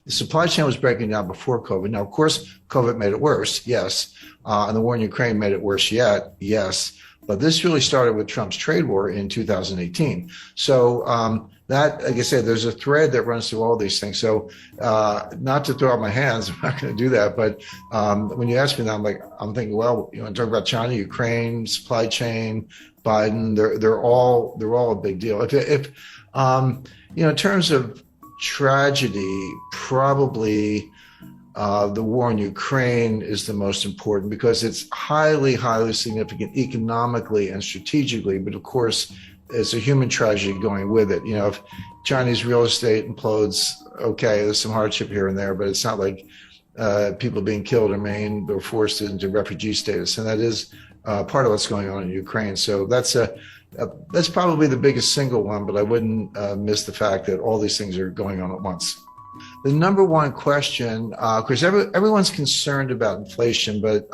The supply chain was breaking down before COVID. Now, of course, COVID made it worse, yes. And the war in Ukraine made it worse yet, yes. But this really started with Trump's trade war in 2018. So that, like I said, there's a thread that runs through all these things. So not to throw out my hands, I'm not going to do that. But when you ask me that, I'm thinking, well, you want to talk about China, Ukraine, supply chain, Biden, they're all a big deal. If in terms of tragedy, probably the war in Ukraine is the most important because it's highly, highly significant economically and strategically. But of course, it's a human tragedy going with it. If Chinese real estate implodes, okay, there's some hardship here and there, but it's not like people being killed or maimed or forced into refugee status. And that is part of what's going on in Ukraine. So that's probably the biggest single one, but I wouldn't miss the fact that all these things are going on at once. The number one question, because everyone's concerned about inflation, but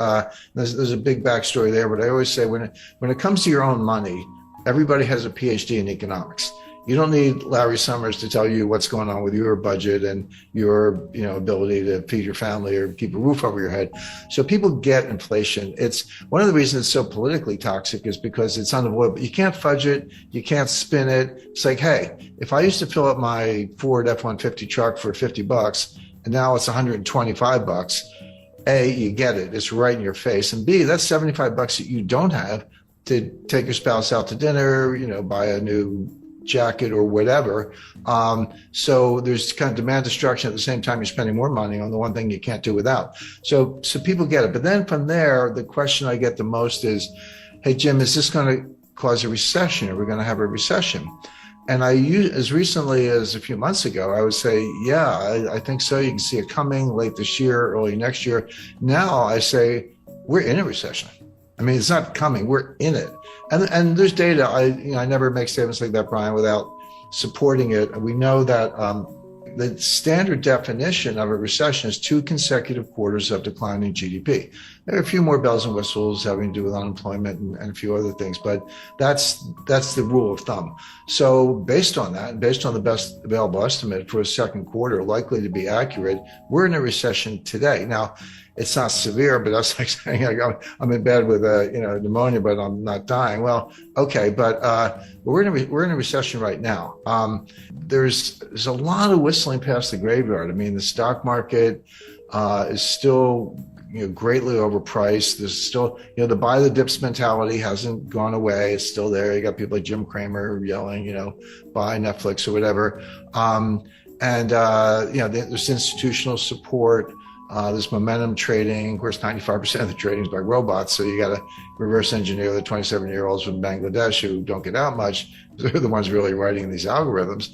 there's a big backstory there. But I always say when it comes to your own money, everybody has a PhD in economics. You don't need Larry Summers to tell you what's going on with your budget and your ability to feed your family or keep a roof over your head. So people get inflation. It's one of the reasons it's so politically toxic is because it's unavoidable. You can't fudge it. You can't spin it. It's like, hey, if I used to fill up my Ford F-150 truck for $50 and now it's $125, A, you get it. It's right in your face. And B, that's $75 that you don't have to take your spouse out to dinner, buy a new jacket or whatever. So there's kind of demand destruction at the same time you're spending more money on the one thing you can't do without. So people get it. But then from there, the question I get the most is, hey, Jim, is this going to cause a recession? Are we going to have a recession? And as recently as a few months ago, I would say, yeah, I think so. You can see it coming late this year, early next year. Now I say, we're in a recession. I mean, it's not coming, we're in it. And there's data. I never make statements like that, Brian, without supporting it. We know that the standard definition of a recession is 2 consecutive quarters of declining GDP. There are a few more bells and whistles having to do with unemployment and a few other things, but that's the rule of thumb. So based on that, based on the best available estimate for a second quarter, likely to be accurate, we're in a recession today. Now, it's not severe, but that's like saying I'm in bed with pneumonia, but I'm not dying. Well, okay, but we're in a recession right now. There's a lot of whistling past the graveyard. I mean, the stock market is still greatly overpriced. There's still the buy the dips mentality hasn't gone away. It's still there. You got people like Jim Cramer yelling, buy Netflix or whatever. There's institutional support. There's momentum trading. Of course, 95% of the trading is by robots. So you got to reverse engineer the 27-year-olds from Bangladesh who don't get out much. They're the ones really writing these algorithms.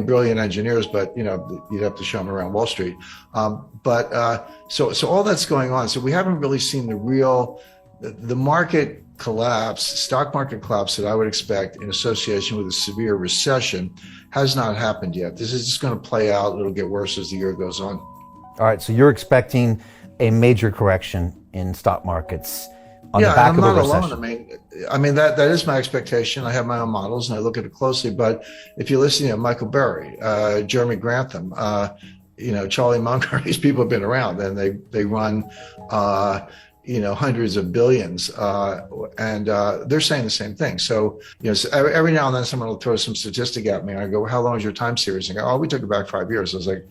Brilliant engineers, but you'd have to show them around Wall Street. So all that's going on. So we haven't really seen the market collapse, stock market collapse that I would expect in association with a severe recession has not happened yet. This is just going to play out. It'll get worse as the year goes on. All right, so you're expecting a major correction in stock markets on the back of a recession. I'm not alone. I mean that is my expectation. I have my own models and I look at it closely. But if you listen to Michael Burry, Jeremy Grantham, Charlie Munger, these people have been around and they run hundreds of billions, and they're saying the same thing. So, every now and then someone will throw some statistic at me and I go, well, how long is your time series? And I go, oh, we took it back 5 years. I was like,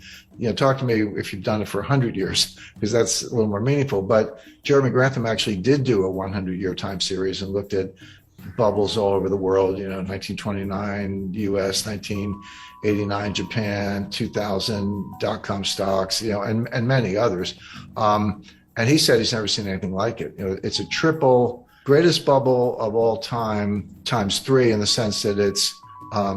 talk to me if you've done it for 100 years, because that's a little more meaningful. But Jeremy Grantham actually did do a 100-year time series and looked at bubbles all over the world, 1929 US, 1989 Japan, 2000 dot-com stocks, and many others. And he said he's never seen anything like it. It's a triple greatest bubble of all time times 3 in the sense that it's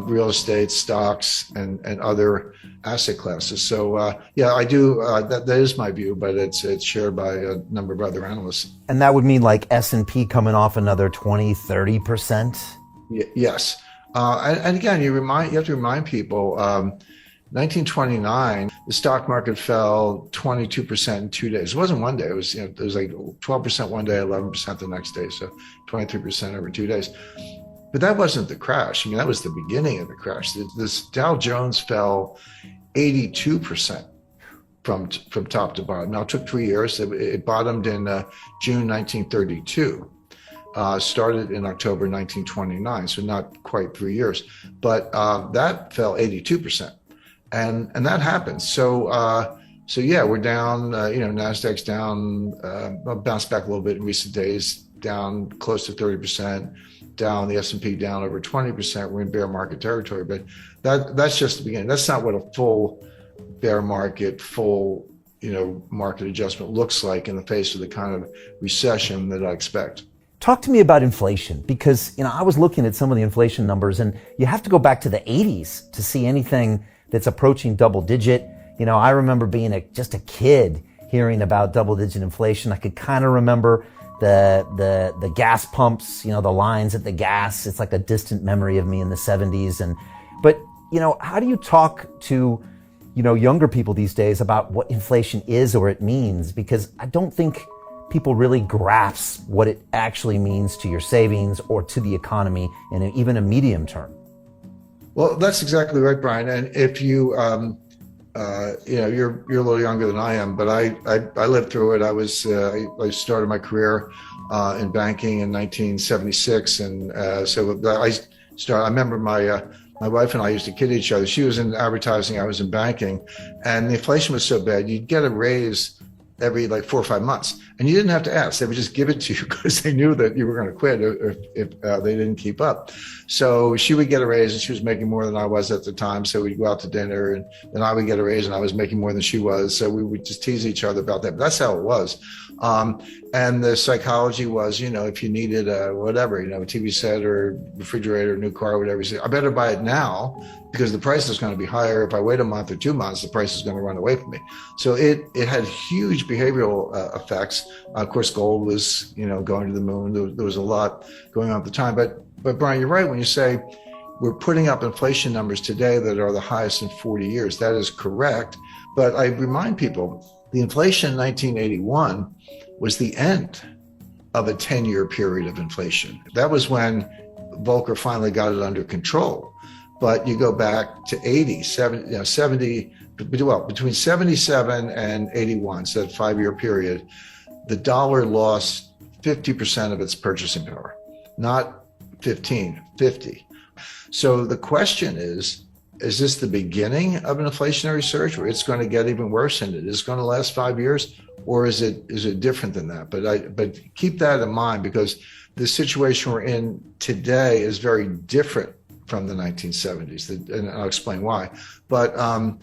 real estate, stocks, and other asset classes. So I do. That is my view, but it's shared by a number of other analysts. And that would mean like S&P coming off another 20-30%. Yes. And again, you have to remind people. 1929, the stock market fell 22% in 2 days. It wasn't one day. It was like 12% one day, 11% the next day. So 23% over 2 days. But that wasn't the crash. I mean, that was the beginning of the crash. This Dow Jones fell 82% from top to bottom. Now, it took 3 years. It bottomed in June 1932. Started in October 1929, so not quite 3 years. But that fell 82%. And that happens. So yeah, we're down, NASDAQ's down, bounced back a little bit in recent days, down close to 30%, down the S&P down over 20%. We're in bear market territory, but that's just the beginning. That's not what a full bear market, market adjustment looks like in the face of the kind of recession that I expect. Talk to me about inflation, because I was looking at some of the inflation numbers, and you have to go back to the 80s to see anything that's approaching double digit. I remember being just a kid hearing about double digit inflation. I could kind of remember the gas pumps, the lines at the gas. It's like a distant memory of me in the 70s. But how do you talk to younger people these days about what inflation is or it means? Because I don't think people really grasp what it actually means to your savings or to the economy in even a medium term. Well, that's exactly right, Brian. And if you, you're a little younger than I am, but I lived through it. I started my career in banking in 1976, and I remember my wife and I used to kid each other. She was in advertising, I was in banking, and the inflation was so bad, you'd get a raise every 4 or 5 months, and you didn't have to ask. They would just give it to you because they knew that you were going to quit if they didn't keep up. So she would get a raise, and she was making more than I was at the time. So we'd go out to dinner, and then I would get a raise, and I was making more than she was. So we would just tease each other about that. But that's how it was. And the psychology was, if you needed a TV set or refrigerator, new car, or whatever, you say, I better buy it now because the price is going to be higher. If I wait a month or 2 months, the price is going to run away from me. So it had huge behavioral effects. Of course, gold was, going to the moon. There was a lot going on at the time. But Brian, you're right when you say we're putting up inflation numbers today that are the highest in 40 years. That is correct. But I remind people, the inflation in 1981 was the end of a 10-year period of inflation. That was when Volcker finally got it under control. But you go back to 70, between 77 and 81, so that 5-year period, the dollar lost 50% of its purchasing power, not 15, 50. So the question is this the beginning of an inflationary surge where it's going to get even worse and it is going to last 5 years? Or is it different than that? But keep that in mind, because the situation we're in today is very different from the 1970s, and I'll explain why. But I'll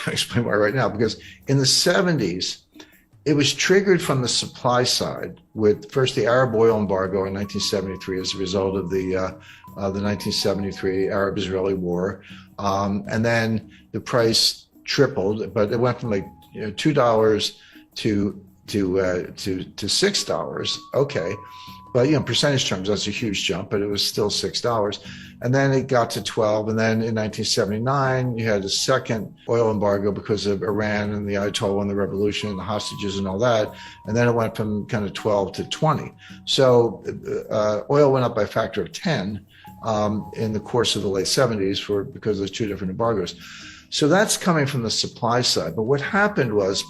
explain why right now, because in the 70s, it was triggered from the supply side with first the Arab oil embargo in 1973 as a result of the 1973 Arab-Israeli war, and then the price tripled, but it went from $2 to $6. Okay. But percentage terms, that's a huge jump, but it was still $6. And then it got to 12. And then in 1979, you had a second oil embargo because of Iran and the Ayatollah and the revolution and the hostages and all that. And then it went from kind of 12 to 20. So oil went up by a factor of 10 in the course of the late 70s because there's two different embargoes. So that's coming from the supply side. But what happened was,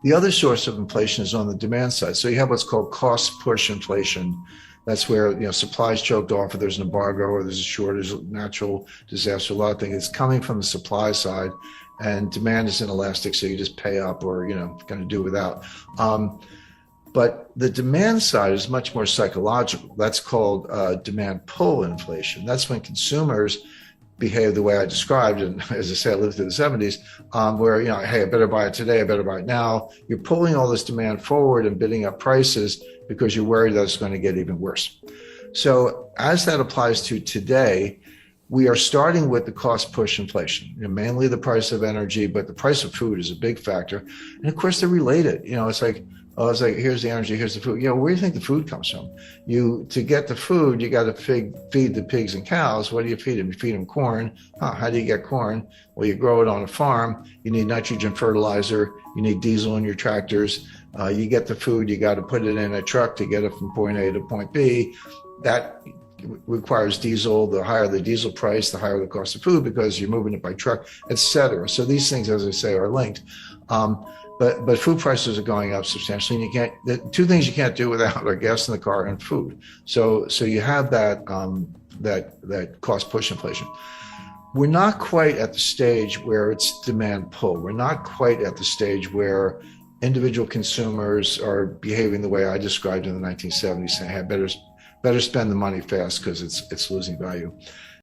the other source of inflation is on the demand side. So you have what's called cost push inflation. That's where supply is choked off, or there's an embargo, or there's a shortage, natural disaster, a lot of things. It's coming from the supply side, and demand is inelastic, so you just pay up or kind of do without. But the demand side is much more psychological. That's called demand pull inflation. That's when consumers behave the way I described, and as I say, I lived through the 70s, where hey, I better buy it today, I better buy it now. You're pulling all this demand forward and bidding up prices because you're worried that it's going to get even worse. So as that applies to today, we are starting with the cost push inflation, mainly the price of energy, but the price of food is a big factor. And of course, they're related. It's like, here's the energy, here's the food. Where do you think the food comes from? To get the food, you got to feed the pigs and cows. What do you feed them? You feed them corn. How do you get corn? Well, you grow it on a farm. You need nitrogen fertilizer. You need diesel in your tractors. You get the food. You got to put it in a truck to get it from point A to point B. That requires diesel. The higher the diesel price, the higher the cost of food because you're moving it by truck, etc. So these things, as I say, are linked. But food prices are going up substantially, and you can't. The two things you can't do without are gas in the car and food. So you have that that cost push inflation. We're not quite at the stage where it's demand pull. We're not quite at the stage where individual consumers are behaving the way I described in the 1970s, saying, "Hey, better spend the money fast because it's losing value."